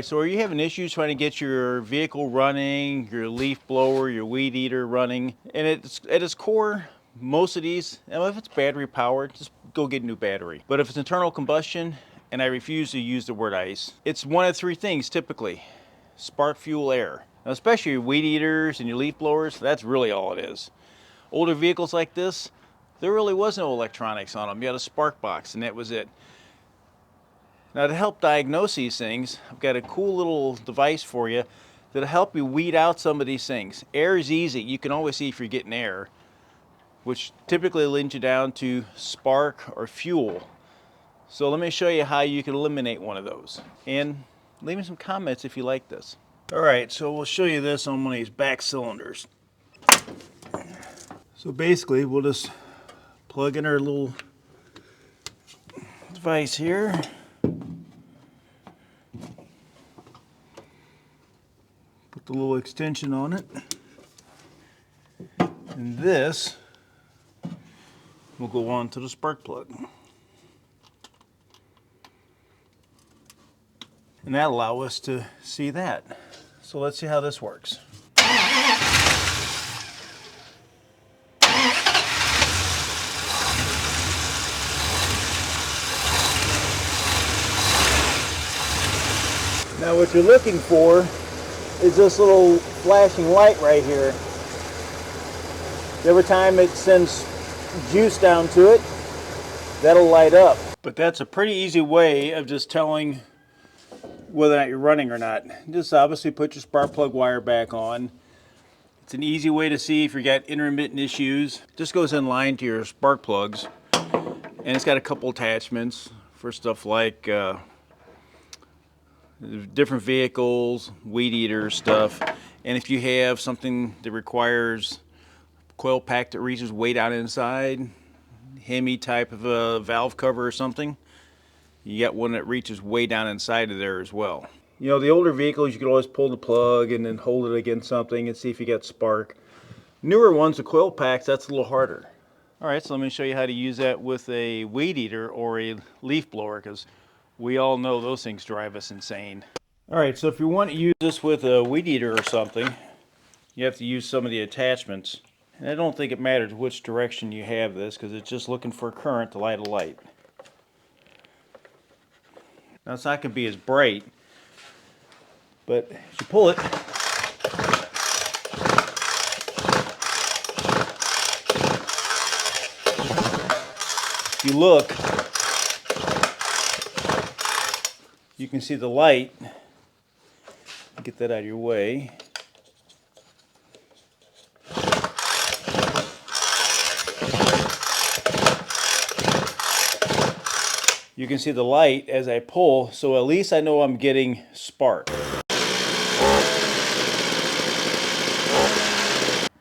Alright, so are you having issues trying to get your vehicle running, your leaf blower, your weed eater running? And at its core, most of these, if it's battery powered, just go get a new battery. But if it's internal combustion, and I refuse to use the word ice, it's one of three things typically. Spark, fuel, air. Now, especially your weed eaters and your leaf blowers, that's really all it is. Older vehicles like this, there really was no electronics on them. You had a spark box and that was it. Now, to help diagnose these things, I've got a cool little device for you that'll help you weed out some of these things. Air is easy. You can always see if you're getting air, which typically leads you down to spark or fuel. So let me show you how you can eliminate one of those. And leave me some comments if you like this. All right, so we'll show you this on one of these back cylinders. So basically, we'll just plug in our little device here. Put the little extension on it. And this will go on to the spark plug. And that'll allow us to see that. So let's see how this works. Now what you're looking for is this little flashing light right here. Every time it sends juice down to it, that'll light up. But that's a pretty easy way of just telling whether or not you're running or not. Just obviously put your spark plug wire back on. It's an easy way to see if you got intermittent issues. Just goes in line to your spark plugs, and it's got a couple attachments for stuff like different vehicles, weed eater stuff, and if you have something that requires coil pack that reaches way down inside, Hemi type of a valve cover or something, you got one that reaches way down inside of there as well. You know, the older vehicles, you can always pull the plug and then hold it against something and see if you got spark. Newer ones, the coil packs, that's a little harder. All right, so let me show you how to use that with a weed eater or a leaf blower, because we all know those things drive us insane. All right, so if you want to use this with a weed eater or something, you have to use some of the attachments. And I don't think it matters which direction you have this, because it's just looking for current to light a light. Now it's not going to be as bright, but if you pull it, if you look, you can see the light. Get that out of your way. You can see the light as I pull, so at least I know I'm getting spark.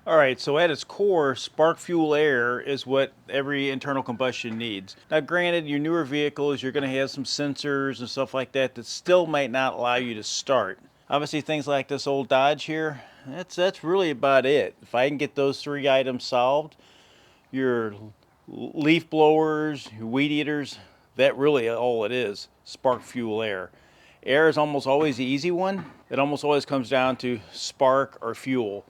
Alright, so at its core, spark, fuel, air is what every internal combustion needs. Now granted, your newer vehicles, you're going to have some sensors and stuff like that that still might not allow you to start. Obviously things like this old Dodge here, that's really about it. If I can get those three items solved, your leaf blowers, your weed eaters, that really all it is. Spark, fuel, air. Air is almost always the easy one. It almost always comes down to spark or fuel.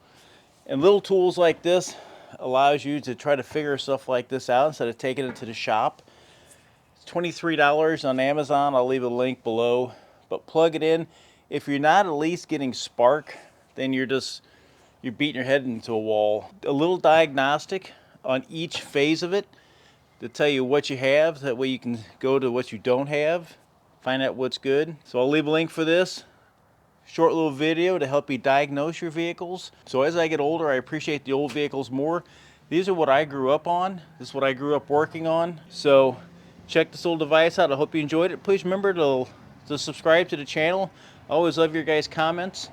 And little tools like this allows you to try to figure stuff like this out instead of taking it to the shop. It's $23 on Amazon. I'll leave a link below. But plug it in. If you're not at least getting spark, then you're beating your head into a wall. A little diagnostic on each phase of it to tell you what you have. That way you can go to what you don't have, find out what's good. So I'll leave a link for this short little video to help you diagnose your vehicles. So as I get older, I appreciate the old vehicles more. These are what I grew up on. This is what I grew up working on. So check this little device out. I hope you enjoyed it. Please remember to subscribe to the channel. I always love your guys' comments.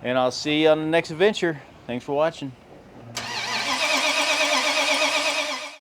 And I'll see you on the next adventure. Thanks for watching.